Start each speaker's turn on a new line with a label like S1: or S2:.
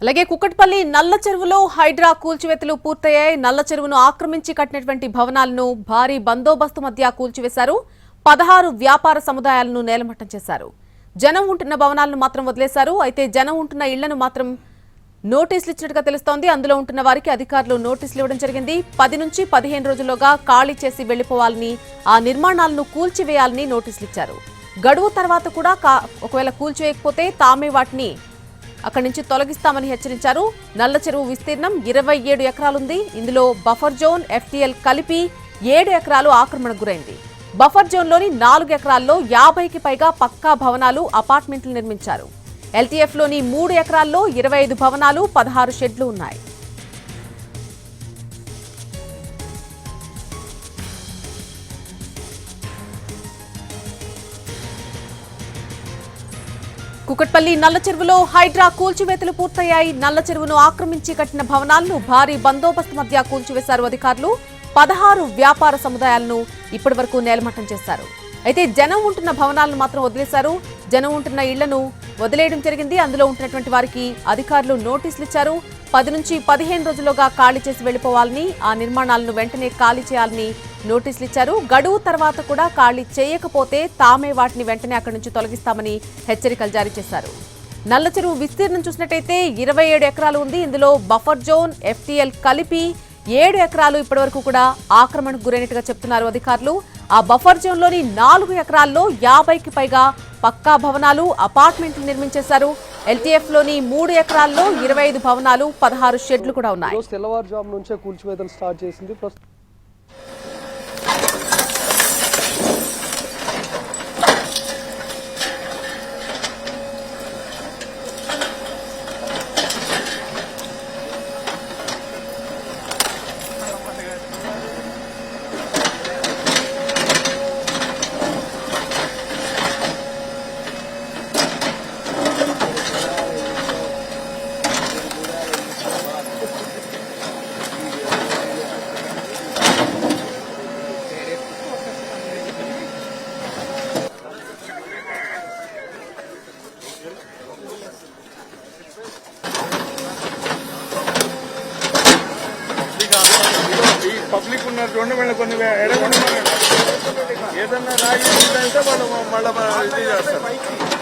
S1: అలాగే కుక్కట్పల్లి నల్ల చెరువులో హైడ్రా కూల్చివేతలు పూర్తయ్యాయి. నల్ల చెరువును ఆక్రమించి కట్టినటువంటి భవనాలను భారీ బందోబస్తు మధ్య కూల్చివేశారు. 16 వ్యాపార సముదాయాలను నేలమట్టం చేశారు. జనం ఉంటున్న భవనాలను మాత్రం వదిలేశారు. అయితే జనం ఉంటున్న ఇళ్లను మాత్రం నోటీసులు ఇచ్చినట్టుగా తెలుస్తోంది. అందులో ఉంటున్న వారికి అధికారులు నోటీసులు ఇవ్వడం జరిగింది. 10 నుంచి 15 రోజుల్లోగా ఖాళీ చేసి వెళ్లిపోవాలని, ఆ నిర్మాణాలను కూల్చివేయాలని నోటీసులు ఇచ్చారు. గడువు తర్వాత కూడా ఒకవేళ కూల్చివేయకపోతే తామే వాటిని అక్కడి నుంచి తొలగిస్తామని హెచ్చరించారు. నల్ల చెరువు విస్తీర్ణం 27 ఎకరాలుంది. ఇందులో బఫర్ జోన్, FTL కలిపి 7 ఎకరాలు ఆక్రమణకు గురైంది. బఫర్ జోన్లోని 4 ఎకరాల్లో 50కి పైగా పక్కా భవనాలు, అపార్ట్మెంట్లు నిర్మించారు. LTFలోని 3 ఎకరాల్లో 25 భవనాలు, 16 షెడ్లు ఉన్నాయి. కుక్కట్పల్లి నల్ల చెరువులో హైడ్రా కూల్చివేతలు పూర్తయ్యాయి. నల్ల చెరువును ఆక్రమించి కట్టిన భవనాలను భారీ బందోబస్తు మధ్య కూల్చివేశారు అధికారులు. 16 వ్యాపార సముదాయాలను ఇప్పటి వరకు నేలమట్టం చేశారు. అయితే జనం ఉంటున్న భవనాలను మాత్రం వదిలేశారు. జనం ఉంటున్న ఇళ్లను వదిలేయడం జరిగింది. అందులో ఉంటున్నటువంటి వారికి అధికారులు నోటీసులు ఇచ్చారు. 10 నుంచి 15 రోజుల్లోగా ఖాళీ చేసి వెళ్లిపోవాలని, ఆ నిర్మాణాలను వెంటనే ఖాళీ చేయాలని నోటీసులు ఇచ్చారు. గడువు తర్వాత కూడా ఖాళీ చేయకపోతే తామే వాటిని వెంటనే అక్కడి నుంచి తొలగిస్తామని హెచ్చరికలు జారీ చేశారు. నల్ల చెరువు విస్తీర్ణం చూసినట్టయితే 27 ఎకరాలు ఉంది. ఇందులో బఫర్ జోన్, FTL కలిపి 7 ఎకరాలు ఇప్పటివరకు కూడా ఆక్రమణకు గురైనట్టుగా చెప్తున్నారు అధికారులు. ఆ బఫర్ జోన్లోని 4 ఎకరాల్లో 50కి పైగా పక్కా భవనాలు, అపార్ట్మెంట్లు నిర్మించేశారు. LTFలోని 3 ఎకరాల్లో 25 భవనాలు, 16 షెడ్లు కూడా ఉన్నాయి.
S2: తెల్లవారుజాము నుంచే కూల్చివేతలు స్టార్ట్ చేసింది.
S3: పబ్లిక్ ఉన్నారు చూడండి, వీళ్ళు కొన్ని ఎడగొండ ఏదన్నా రాగి వాళ్ళు మళ్ళీ ఇది చేస్తారు.